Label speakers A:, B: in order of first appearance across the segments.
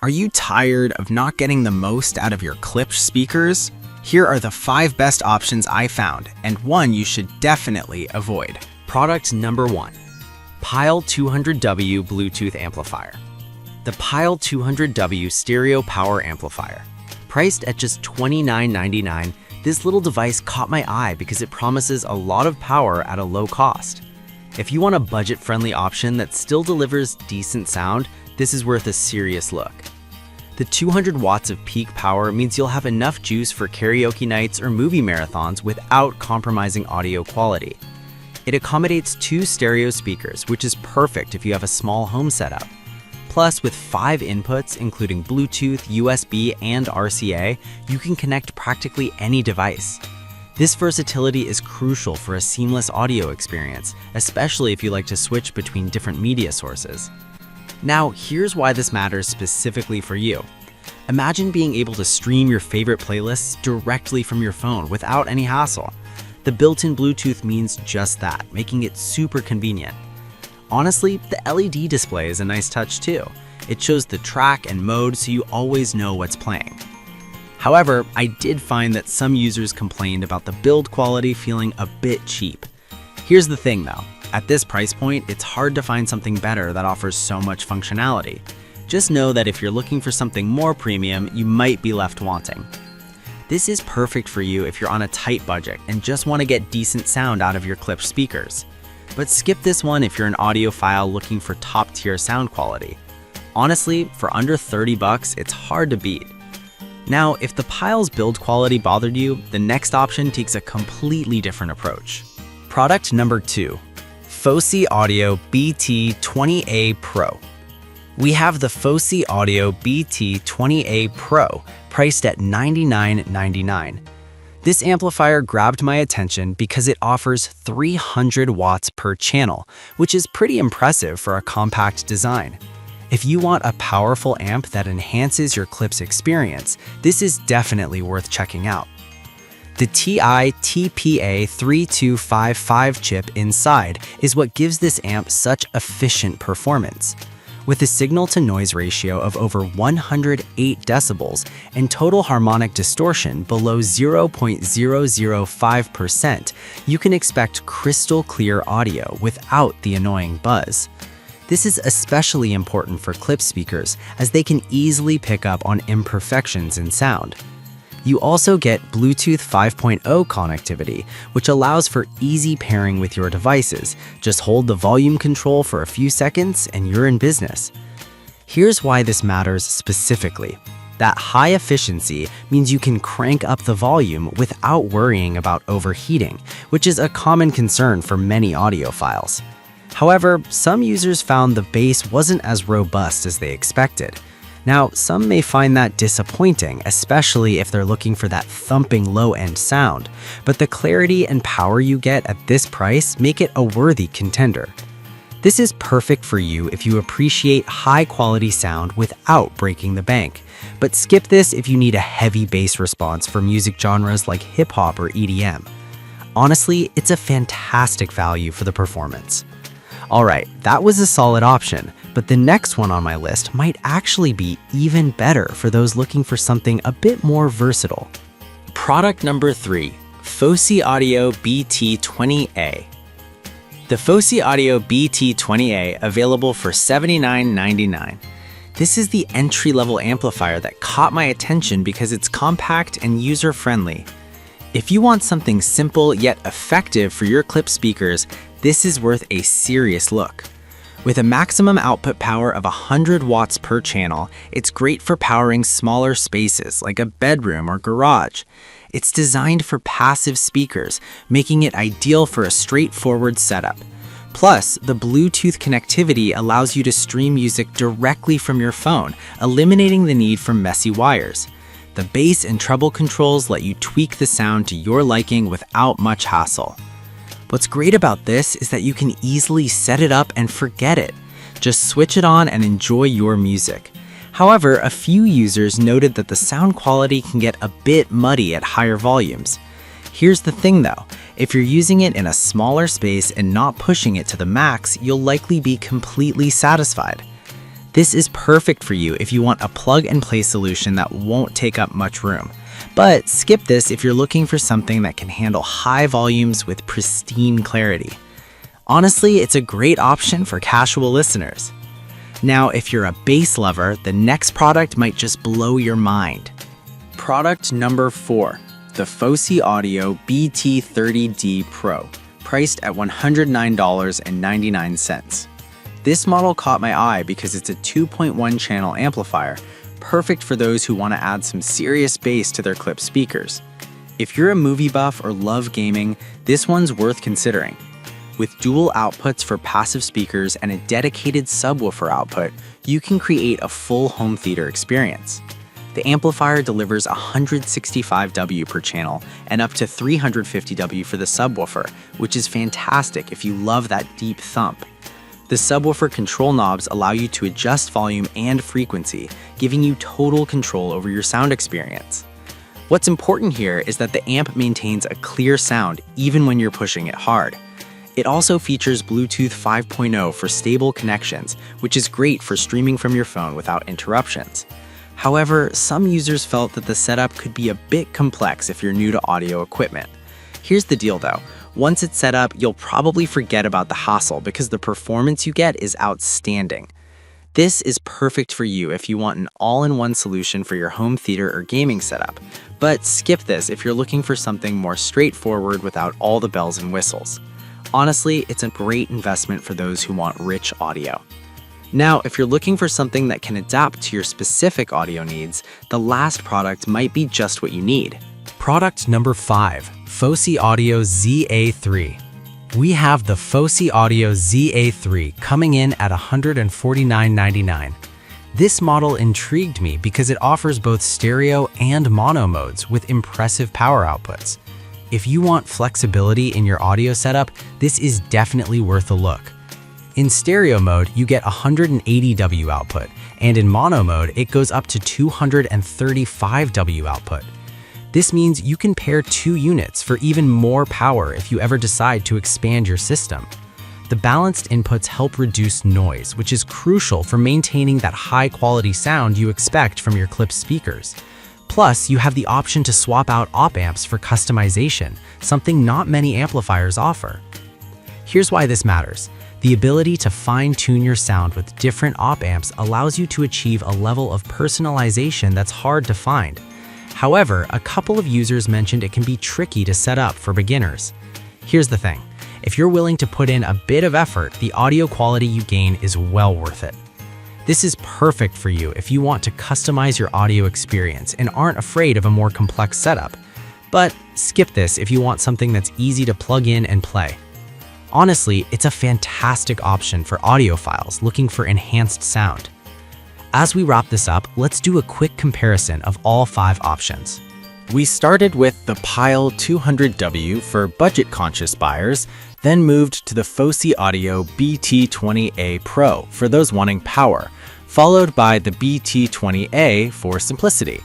A: Are you tired of not getting the most out of your Klipsch speakers? Here are the 5 best options I found, and one you should definitely avoid.
B: Product number 1. Pyle 200W Bluetooth Amplifier. The Pyle 200W Stereo Power Amplifier. Priced at just $29.99, this little device caught my eye because it promises a lot of power at a low cost. If you want a budget-friendly option that still delivers decent sound, this is worth a serious look. The 200 watts of peak power means you'll have enough juice for karaoke nights or movie marathons without compromising audio quality. It accommodates 2 stereo speakers, which is perfect if you have a small home setup. Plus, with 5 inputs, including Bluetooth, USB, and RCA, you can connect practically any device. This versatility is crucial for a seamless audio experience, especially if you like to switch between different media sources. Now, here's why this matters specifically for you. Imagine being able to stream your favorite playlists directly from your phone without any hassle. The built-in Bluetooth means just that, making it super convenient. Honestly, the LED display is a nice touch too. It shows the track and mode so you always know what's playing. However, I did find that some users complained about the build quality feeling a bit cheap. Here's the thing though, at this price point, it's hard to find something better that offers so much functionality. Just know that if you're looking for something more premium, you might be left wanting. This is perfect for you if you're on a tight budget and just want to get decent sound out of your Klipsch speakers. But skip this one if you're an audiophile looking for top-tier sound quality. Honestly, for under $30, it's hard to beat. Now, if the Pyle's build quality bothered you, the next option takes a completely different approach. Product number 2. Fosi Audio BT20A Pro. We have the Fosi Audio BT20A Pro, priced at $99.99. This amplifier grabbed my attention because it offers 300 watts per channel, which is pretty impressive for a compact design. If you want a powerful amp that enhances your Klipsch experience, this is definitely worth checking out. The TI TPA3255 chip inside is what gives this amp such efficient performance. With a signal-to-noise ratio of over 108 decibels and total harmonic distortion below 0.005%, you can expect crystal clear audio without the annoying buzz. This is especially important for Klipsch speakers as they can easily pick up on imperfections in sound. You also get Bluetooth 5.0 connectivity, which allows for easy pairing with your devices. Just hold the volume control for a few seconds and you're in business. Here's why this matters specifically. That high efficiency means you can crank up the volume without worrying about overheating, which is a common concern for many audiophiles. However, some users found the bass wasn't as robust as they expected. Now, some may find that disappointing, especially if they're looking for that thumping low-end sound, but the clarity and power you get at this price make it a worthy contender. This is perfect for you if you appreciate high-quality sound without breaking the bank, but skip this if you need a heavy bass response for music genres like hip-hop or EDM. Honestly, it's a fantastic value for the performance. Alright, that was a solid option, but the next one on my list might actually be even better for those looking for something a bit more versatile. Product number 3. Fosi Audio BT20A. The Fosi Audio BT20A available for $79.99. This is the entry-level amplifier that caught my attention because it's compact and user-friendly. If you want something simple yet effective for your Klipsch speakers, this is worth a serious look. With a maximum output power of 100 watts per channel, it's great for powering smaller spaces like a bedroom or garage. It's designed for passive speakers, making it ideal for a straightforward setup. Plus, the Bluetooth connectivity allows you to stream music directly from your phone, eliminating the need for messy wires. The bass and treble controls let you tweak the sound to your liking without much hassle. What's great about this is that you can easily set it up and forget it. Just switch it on and enjoy your music. However, a few users noted that the sound quality can get a bit muddy at higher volumes. Here's the thing though, if you're using it in a smaller space and not pushing it to the max, you'll likely be completely satisfied. This is perfect for you if you want a plug-and-play solution that won't take up much room. But skip this if you're looking for something that can handle high volumes with pristine clarity. Honestly, it's a great option for casual listeners. Now, if you're a bass lover, the next product might just blow your mind. Product number 4, the Fosi Audio ZA3 Pro, priced at $109.99. This model caught my eye because it's a 2.1 channel amplifier, perfect for those who want to add some serious bass to their Klipsch speakers. If you're a movie buff or love gaming, this one's worth considering. With dual outputs for passive speakers and a dedicated subwoofer output, you can create a full home theater experience. The amplifier delivers 165 W per channel and up to 350 W for the subwoofer, which is fantastic if you love that deep thump. The subwoofer control knobs allow you to adjust volume and frequency, giving you total control over your sound experience. What's important here is that the amp maintains a clear sound even when you're pushing it hard. It also features Bluetooth 5.0 for stable connections, which is great for streaming from your phone without interruptions. However, some users felt that the setup could be a bit complex if you're new to audio equipment. Here's the deal though, once it's set up, you'll probably forget about the hassle because the performance you get is outstanding. This is perfect for you if you want an all-in-one solution for your home theater or gaming setup, but skip this if you're looking for something more straightforward without all the bells and whistles. Honestly, it's a great investment for those who want rich audio. Now, if you're looking for something that can adapt to your specific audio needs, the last product might be just what you need. Product number 5, Fosi Audio ZA3. We have the Fosi Audio ZA3 coming in at $149.99. This model intrigued me because it offers both stereo and mono modes with impressive power outputs. If you want flexibility in your audio setup, this is definitely worth a look. In stereo mode, you get 180 W output, and in mono mode, it goes up to 235 W output. This means you can pair 2 units for even more power if you ever decide to expand your system. The balanced inputs help reduce noise, which is crucial for maintaining that high-quality sound you expect from your Klipsch speakers. Plus, you have the option to swap out op amps for customization, something not many amplifiers offer. Here's why this matters. The ability to fine-tune your sound with different op amps allows you to achieve a level of personalization that's hard to find. However, a couple of users mentioned it can be tricky to set up for beginners. Here's the thing. If you're willing to put in a bit of effort, the audio quality you gain is well worth it. This is perfect for you if you want to customize your audio experience and aren't afraid of a more complex setup. But skip this if you want something that's easy to plug in and play. Honestly, it's a fantastic option for audiophiles looking for enhanced sound. As we wrap this up, let's do a quick comparison of all 5 options.
A: We started with the Pyle 200W for budget-conscious buyers, then moved to the Fosi Audio BT20A Pro for those wanting power, followed by the BT20A for simplicity.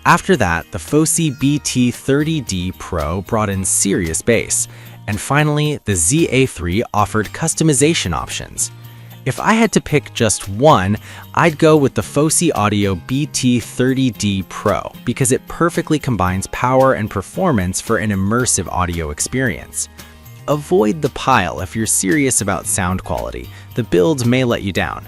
A: After that, the Fosi BT30D Pro brought in serious bass, and finally, the ZA3 offered customization options. If I had to pick just one, I'd go with the Fosi Audio BT30D Pro because it perfectly combines power and performance for an immersive audio experience. Avoid the Pyle if you're serious about sound quality. The builds may let you down.